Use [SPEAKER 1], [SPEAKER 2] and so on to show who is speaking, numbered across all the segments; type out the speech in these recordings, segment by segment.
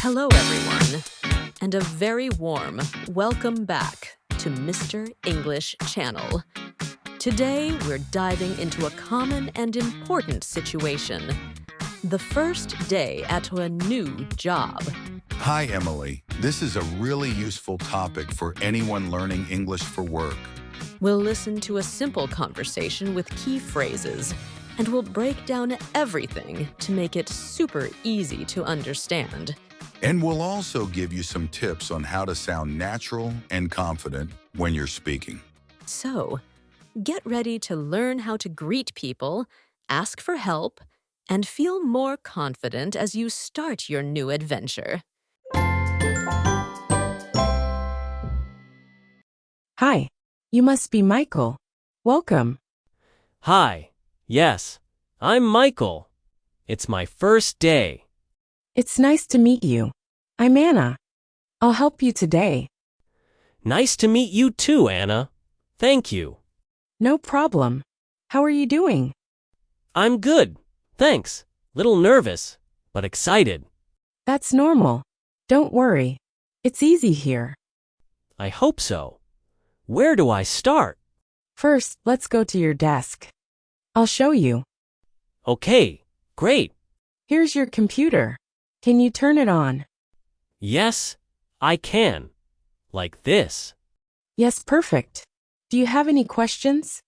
[SPEAKER 1] Hello, everyone, and a very warm welcome back to Mr. English Channel. Today, we're diving into a common and important situation. The first day at a new job.
[SPEAKER 2] Hi, Emily. This is a really useful topic for anyone learning English for work.
[SPEAKER 1] We'll listen to a simple conversation with key phrases, and we'll break down everything to make it super easy to understand.
[SPEAKER 2] And we'll also give you some tips on how to sound natural and confident when you're speaking.
[SPEAKER 1] So, get ready to learn how to greet people, ask for help, and feel more confident as you start your new adventure.
[SPEAKER 3] Hi, you must be Michael. Welcome.
[SPEAKER 4] Hi, yes, I'm Michael. It's my first day.
[SPEAKER 3] It's nice to meet you. I'm Anna. I'll help you today.
[SPEAKER 4] Nice to meet you too, Anna. Thank you.
[SPEAKER 3] No problem. How are you doing?
[SPEAKER 4] I'm good, thanks. Little nervous, but excited.
[SPEAKER 3] That's normal. Don't worry. It's easy here.
[SPEAKER 4] I hope so. Where do I start?
[SPEAKER 3] First, let's go to your desk. I'll show you.
[SPEAKER 4] Okay, great.
[SPEAKER 3] Here's your computer. Can you turn it on?
[SPEAKER 4] Yes, I can. Like this.
[SPEAKER 3] Yes, perfect. Do you have any questions?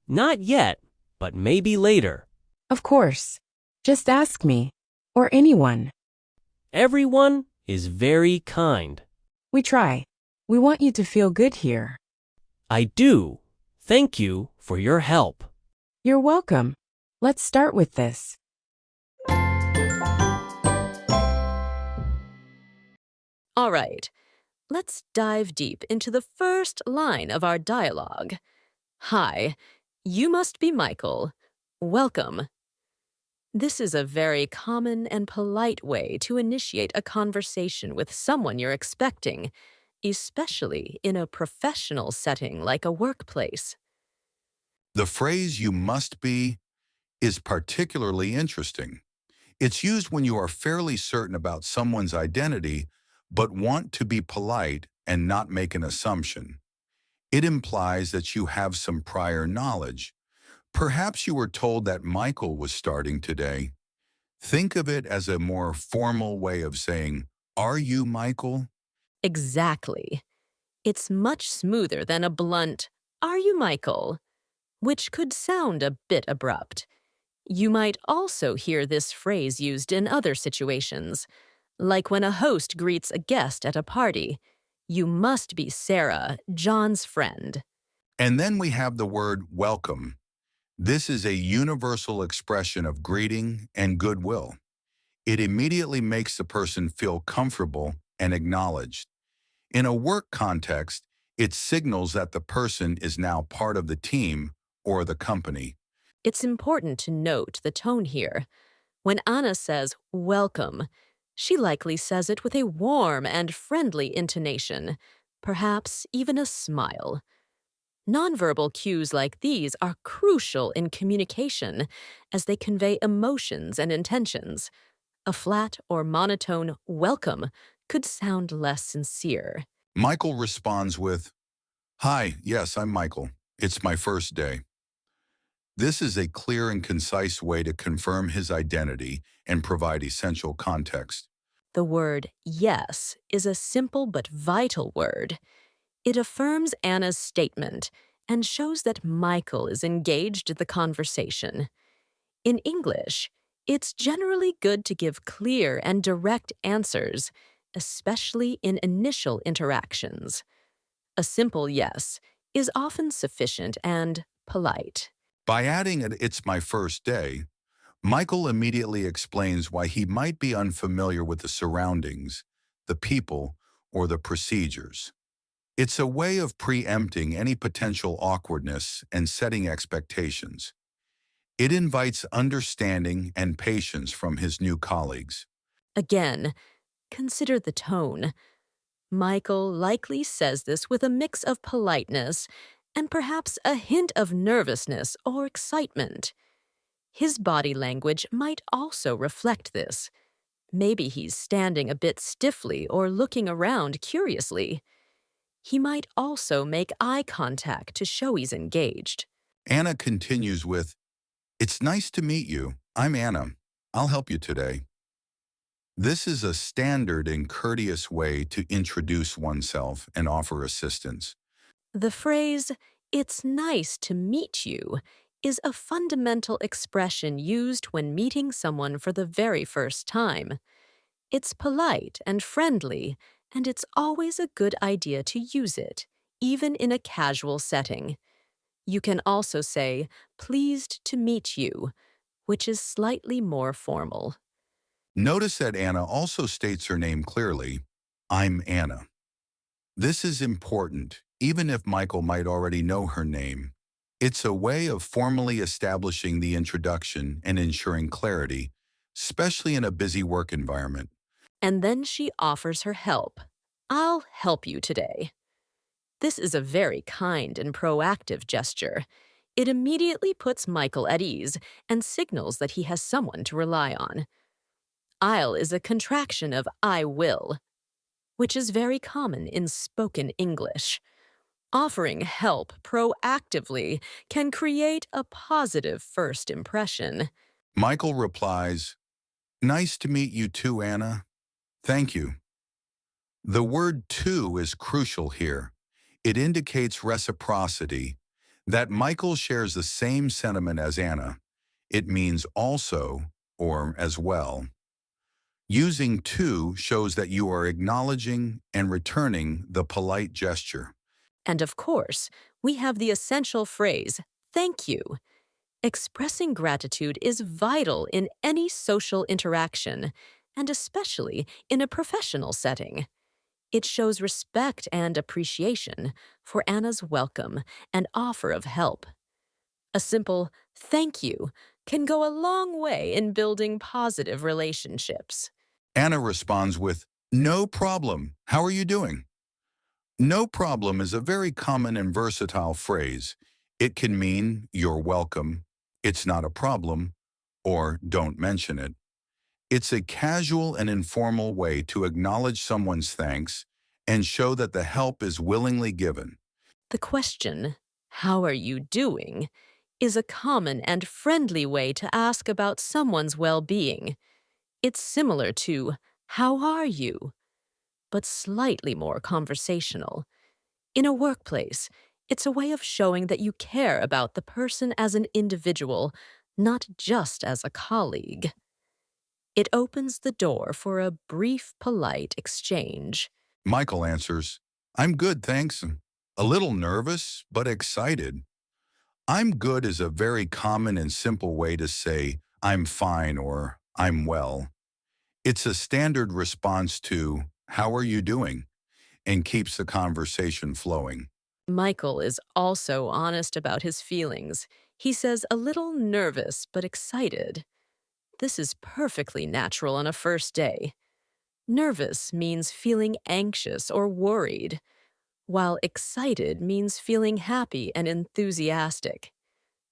[SPEAKER 4] Not yet, but maybe later.
[SPEAKER 3] Of course. Just ask me. Or anyone.
[SPEAKER 4] Everyone is very kind.
[SPEAKER 3] We try. We want you to feel good here.
[SPEAKER 4] I do. Thank you for your help.
[SPEAKER 3] You're welcome. Let's start with this.
[SPEAKER 1] All right, let's dive deep into the first line of our dialogue. Hi, you must be Michael. Welcome. This is a very common and polite way to initiate a conversation with someone you're expecting, especially in a professional setting like a workplace.
[SPEAKER 2] The phrase "you must be" is particularly interesting. It's used when you are fairly certain about someone's identity, but want to be polite and not make an assumption. It implies that you have some prior knowledge. Perhaps you were told that Michael was starting today. Think of it as a more formal way of saying, "Are you Michael?"
[SPEAKER 1] Exactly. It's much smoother than a blunt, "Are you Michael?" which could sound a bit abrupt. You might also hear this phrase used in other situations, like when a host greets a guest at a party. You must be Sarah, John's friend.
[SPEAKER 2] And then we have the word "welcome." This is a universal expression of greeting and goodwill. It immediately makes the person feel comfortable and acknowledged. In a work context, it signals that the person is now part of the team or the company.
[SPEAKER 1] It's important to note the tone here. When Anna says welcome, she likely says it with a warm and friendly intonation, perhaps even a smile. Nonverbal cues like these are crucial in communication as they convey emotions and intentions. A flat or monotone welcome could sound less sincere.
[SPEAKER 2] Michael responds with, "Hi, yes, I'm Michael. It's my first day." This is a clear and concise way to confirm his identity and provide essential context.
[SPEAKER 1] The word yes is a simple but vital word. It affirms Anna's statement and shows that Michael is engaged in the conversation. In English, it's generally good to give clear and direct answers, especially in initial interactions. A simple yes is often sufficient and polite.
[SPEAKER 2] By adding "it's my first day," Michael immediately explains why he might be unfamiliar with the surroundings, the people, or the procedures. It's a way of preempting any potential awkwardness and setting expectations. It invites understanding and patience from his new colleagues.
[SPEAKER 1] Again, consider the tone. Michael likely says this with a mix of politeness and perhaps a hint of nervousness or excitement. His body language might also reflect this. Maybe he's standing a bit stiffly or looking around curiously. He might also make eye contact to show he's engaged.
[SPEAKER 2] Anna continues with, "It's nice to meet you. I'm Anna. I'll help you today." This is a standard and courteous way to introduce oneself and offer assistance.
[SPEAKER 1] The phrase, "it's nice to meet you," is a fundamental expression used when meeting someone for the very first time. It's polite and friendly, and it's always a good idea to use it, even in a casual setting. You can also say, "pleased to meet you," which is slightly more formal.
[SPEAKER 2] Notice that Anna also states her name clearly. I'm Anna. This is important, even if Michael might already know her name. It's a way of formally establishing the introduction and ensuring clarity, especially in a busy work environment.
[SPEAKER 1] And then she offers her help. "I'll help you today." This is a very kind and proactive gesture. It immediately puts Michael at ease and signals that he has someone to rely on. "I'll" is a contraction of "I will," which is very common in spoken English. Offering help proactively can create a positive first impression.
[SPEAKER 2] Michael replies, "Nice to meet you too, Anna. Thank you." The word "to" is crucial here. It indicates reciprocity, that Michael shares the same sentiment as Anna. It means also or as well. Using "to" shows that you are acknowledging and returning the polite gesture.
[SPEAKER 1] And of course, we have the essential phrase, "thank you." Expressing gratitude is vital in any social interaction, and especially in a professional setting. It shows respect and appreciation for Anna's welcome and offer of help. A simple "thank you" can go a long way in building positive relationships.
[SPEAKER 2] Anna responds with, "No problem. How are you doing?" No problem is a very common and versatile phrase. It can mean "you're welcome," "it's not a problem," or "don't mention it." It's a casual and informal way to acknowledge someone's thanks and show that the help is willingly given.
[SPEAKER 1] The question, "how are you doing?" is a common and friendly way to ask about someone's well-being. It's similar to "how are you?" but slightly more conversational. In a workplace, it's a way of showing that you care about the person as an individual, not just as a colleague. It opens the door for a brief, polite exchange.
[SPEAKER 2] Michael answers, "I'm good, thanks. A little nervous, but excited." "I'm good" is a very common and simple way to say "I'm fine" or "I'm well." It's a standard response to "how are you doing?" and keeps the conversation flowing.
[SPEAKER 1] Michael is also honest about his feelings. He says a little nervous but excited. This is perfectly natural on a first day. Nervous means feeling anxious or worried, while excited means feeling happy and enthusiastic.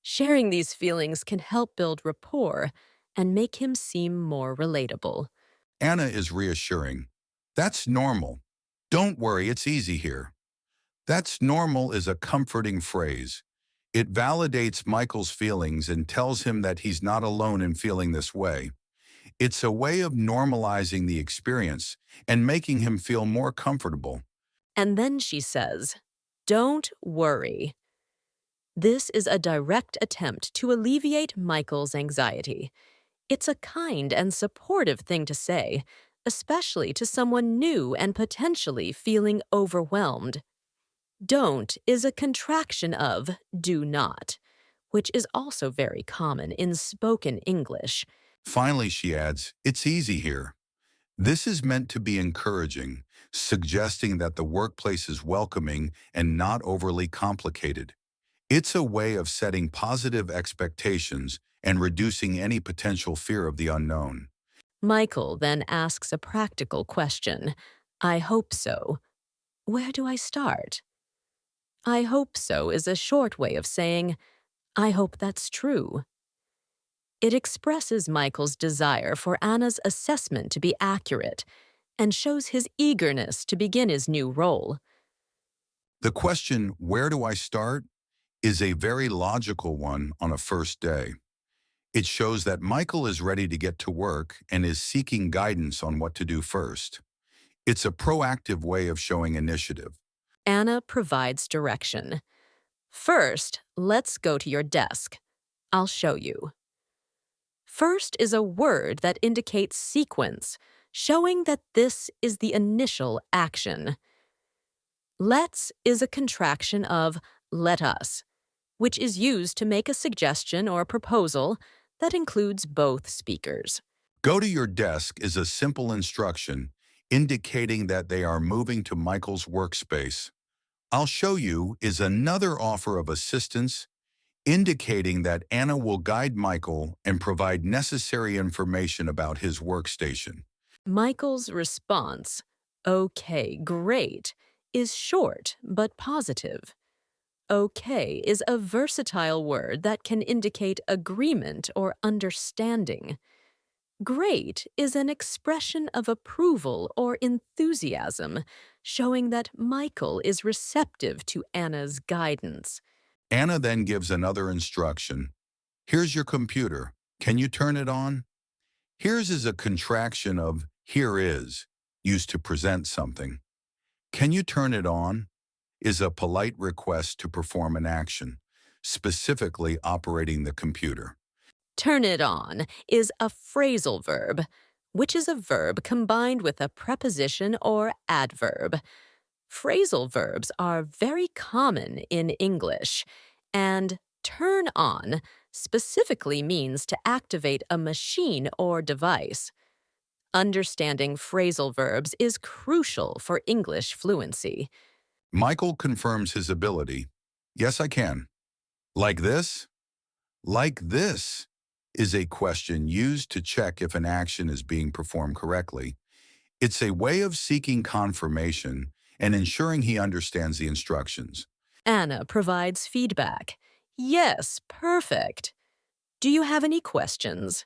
[SPEAKER 1] Sharing these feelings can help build rapport and make him seem more relatable.
[SPEAKER 2] Anna is reassuring. "That's normal. Don't worry, it's easy here." "That's normal" is a comforting phrase. It validates Michael's feelings and tells him that he's not alone in feeling this way. It's a way of normalizing the experience and making him feel more comfortable.
[SPEAKER 1] And then she says, "don't worry." This is a direct attempt to alleviate Michael's anxiety. It's a kind and supportive thing to say, especially to someone new and potentially feeling overwhelmed. "Don't" is a contraction of "do not," which is also very common in spoken English.
[SPEAKER 2] Finally, she adds, "It's easy here." This is meant to be encouraging, suggesting that the workplace is welcoming and not overly complicated. It's a way of setting positive expectations and reducing any potential fear of the unknown.
[SPEAKER 1] Michael then asks a practical question. "I hope so. Where do I start?" "I hope so" is a short way of saying, "I hope that's true." It expresses Michael's desire for Anna's assessment to be accurate and shows his eagerness to begin his new role.
[SPEAKER 2] The question, where do I start, is a very logical one on a first day. It shows that Michael is ready to get to work and is seeking guidance on what to do first. It's a proactive way of showing initiative.
[SPEAKER 1] Anna provides direction. First, let's go to your desk. I'll show you. First is a word that indicates sequence, showing that this is the initial action. Let's is a contraction of let us, which is used to make a suggestion or proposal that includes both speakers.
[SPEAKER 2] Go to your desk is a simple instruction indicating that they are moving to Michael's workspace. I'll show you is another offer of assistance indicating that Anna will guide Michael and provide necessary information about his workstation.
[SPEAKER 1] Michael's response, okay, great, is short but positive. Okay is a versatile word that can indicate agreement or understanding. Great is an expression of approval or enthusiasm, showing that Michael is receptive to Anna's guidance.
[SPEAKER 2] Anna then gives another instruction. Here's your computer. Can you turn it on? Here's is a contraction of here is, used to present something. Can you turn it on? Is a polite request to perform an action, specifically operating the computer.
[SPEAKER 1] Turn it on is a phrasal verb, which is a verb combined with a preposition or adverb. Phrasal verbs are very common in English, and turn on specifically means to activate a machine or device. Understanding phrasal verbs is crucial for English fluency.
[SPEAKER 2] Michael confirms his ability. Yes, I can. Like this? Like this is a question used to check if an action is being performed correctly. It's a way of seeking confirmation and ensuring he understands the instructions.
[SPEAKER 1] Anna provides feedback. Yes, perfect. Do you have any questions?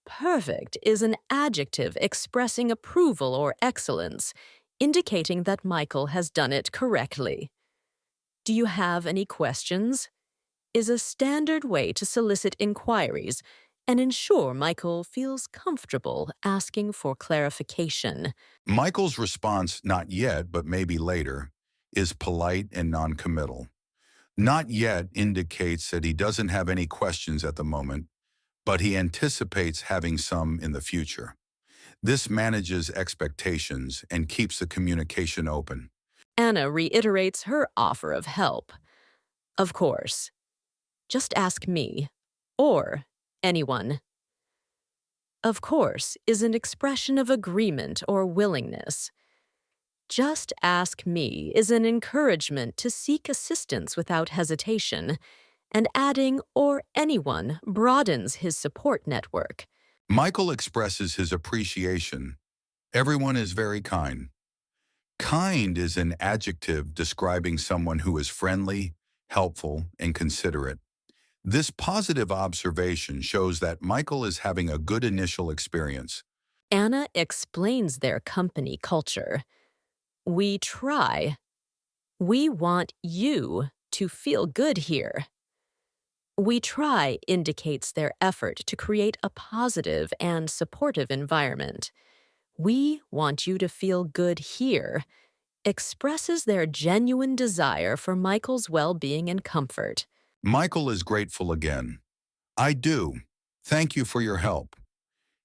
[SPEAKER 1] Perfect is an adjective expressing approval or excellence, indicating that Michael has done it correctly. Do you have any questions? Is a standard way to solicit inquiries and ensure Michael feels comfortable asking for clarification.
[SPEAKER 2] Michael's response, not yet, but maybe later, is polite and non-committal. Not yet indicates that he doesn't have any questions at the moment, but he anticipates having some in the future. This manages expectations and keeps the communication open.
[SPEAKER 1] Anna reiterates her offer of help. Of course. Just ask me, or anyone. Of course is an expression of agreement or willingness. Just ask me is an encouragement to seek assistance without hesitation, and adding or anyone broadens his support network.
[SPEAKER 2] Michael expresses his appreciation. Everyone is very kind. Kind is an adjective describing someone who is friendly, helpful, and considerate. This positive observation shows that Michael is having a good initial experience.
[SPEAKER 1] Anna explains their company culture. We try. We want you to feel good here. We try indicates their effort to create a positive and supportive environment. We want you to feel good here expresses their genuine desire for Michael's well-being and comfort.
[SPEAKER 2] Michael is grateful again. I do. Thank you for your help.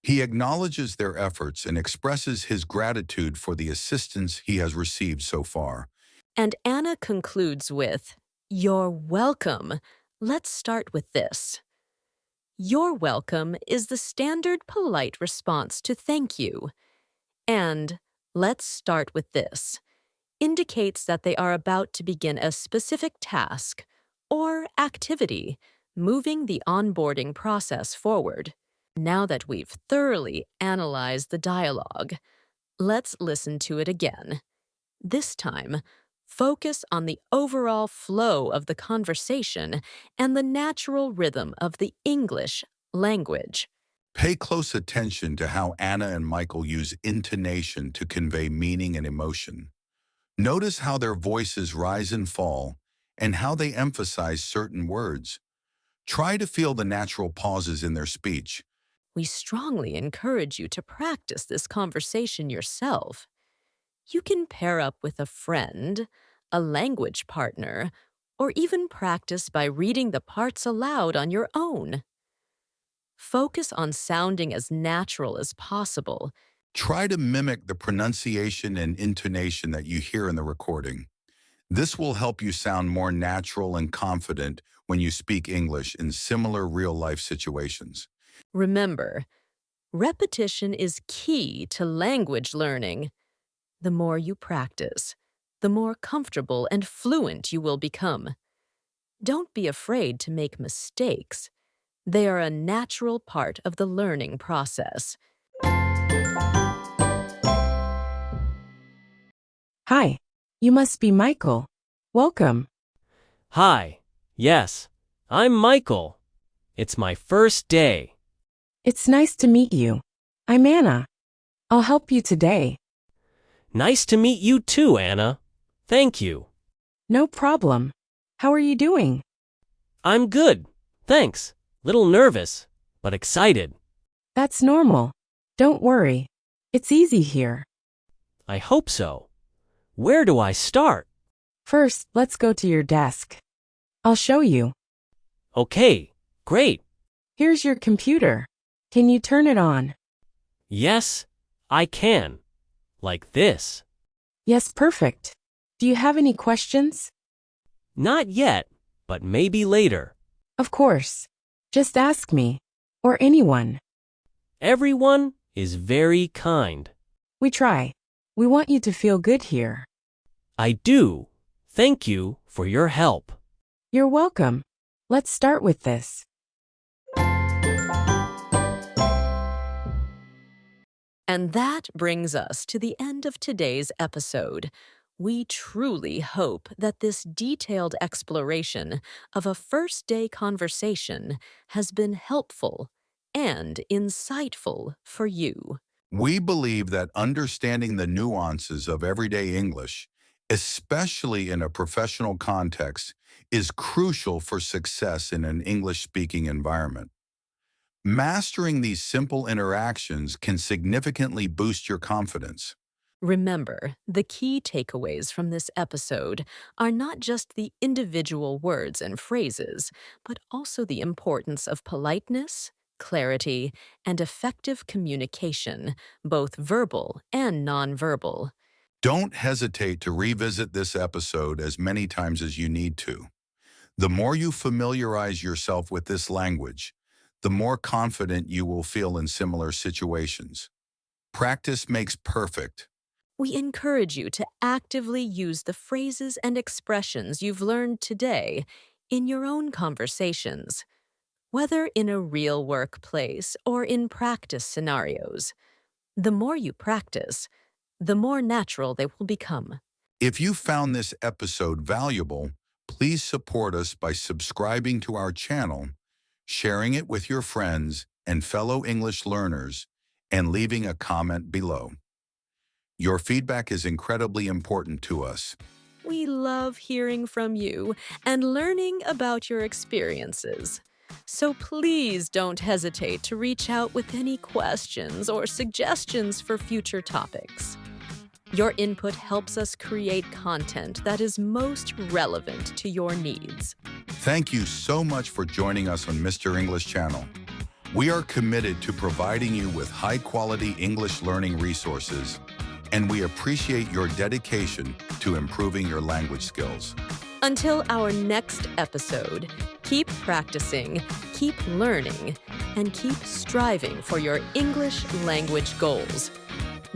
[SPEAKER 2] He acknowledges their efforts and expresses his gratitude for the assistance he has received so far.
[SPEAKER 1] And Anna concludes with, "You're welcome. Let's start with this." "You're welcome" is the standard polite response to thank you. And "let's start with this" indicates that they are about to begin a specific task or activity, moving the onboarding process forward. Now that we've thoroughly analyzed the dialogue, let's listen to it again. This time, focus on the overall flow of the conversation and the natural rhythm of the English Language.
[SPEAKER 2] Pay close attention to how Anna and Michael use intonation to convey meaning and emotion. Notice how their voices rise and fall and how they emphasize certain words. Try to feel the natural pauses in their speech.
[SPEAKER 1] We strongly encourage you to practice this conversation yourself. You can pair up with a friend, a language partner, or even practice by reading the parts aloud on your own. Focus on sounding as natural as possible.
[SPEAKER 2] Try to mimic the pronunciation and intonation that you hear in the recording. This will help you sound more natural and confident when you speak English in similar real-life situations.
[SPEAKER 1] Remember, repetition is key to language learning. The more you practice, the more comfortable and fluent you will become. Don't be afraid to make mistakes. They are a natural part of the learning process.
[SPEAKER 3] Hi. You must be Michael. Welcome.
[SPEAKER 4] Hi. Yes, I'm Michael. It's my first day.
[SPEAKER 3] It's nice to meet you. I'm Anna. I'll help you today.
[SPEAKER 4] Nice to meet you too, Anna. Thank you.
[SPEAKER 3] No problem. How are you doing?
[SPEAKER 4] I'm good. Thanks. Little nervous, but excited.
[SPEAKER 3] That's normal. Don't worry. It's easy here.
[SPEAKER 4] I hope so. Where do I start?
[SPEAKER 3] First, let's go to your desk. I'll show you.
[SPEAKER 4] Okay, great.
[SPEAKER 3] Here's your computer. Can you turn it on?
[SPEAKER 4] Yes, I can. Like this.
[SPEAKER 3] Yes, perfect. Do you have any questions?
[SPEAKER 4] Not yet, but maybe later.
[SPEAKER 3] Of course. Just ask me. Or anyone.
[SPEAKER 4] Everyone is very kind.
[SPEAKER 3] We try. We want you to feel good here.
[SPEAKER 4] I do. Thank you for your help.
[SPEAKER 3] You're welcome. Let's start with this.
[SPEAKER 1] And that brings us to the end of today's episode. We truly hope that this detailed exploration of a first-day conversation has been helpful and insightful for you.
[SPEAKER 2] We believe that understanding the nuances of everyday English, especially in a professional context, is crucial for success in an English-speaking environment. Mastering these simple interactions can significantly boost your confidence.
[SPEAKER 1] Remember, the key takeaways from this episode are not just the individual words and phrases, but also the importance of politeness, clarity, and effective communication, both verbal and nonverbal.
[SPEAKER 2] Don't hesitate to revisit this episode as many times as you need to. The more you familiarize yourself with this language, the more confident you will feel in similar situations. Practice makes perfect.
[SPEAKER 1] We encourage you to actively use the phrases and expressions you've learned today in your own conversations, whether in a real workplace or in practice scenarios. The more you practice, the more natural they will become.
[SPEAKER 2] If you found this episode valuable, please support us by subscribing to our channel, sharing it with your friends and fellow English learners, and leaving a comment below. Your feedback is incredibly important to us.
[SPEAKER 1] We love hearing from you and learning about your experiences. So please don't hesitate to reach out with any questions or suggestions for future topics. Your input helps us create content that is most relevant to your needs.
[SPEAKER 2] Thank you so much for joining us on Mr. English Channel. We are committed to providing you with high-quality English learning resources, and we appreciate your dedication to improving your language skills.
[SPEAKER 1] Until our next episode, keep practicing, keep learning, and keep striving for your English language goals.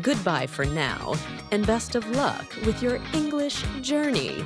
[SPEAKER 1] Goodbye for now, and best of luck with your English journey.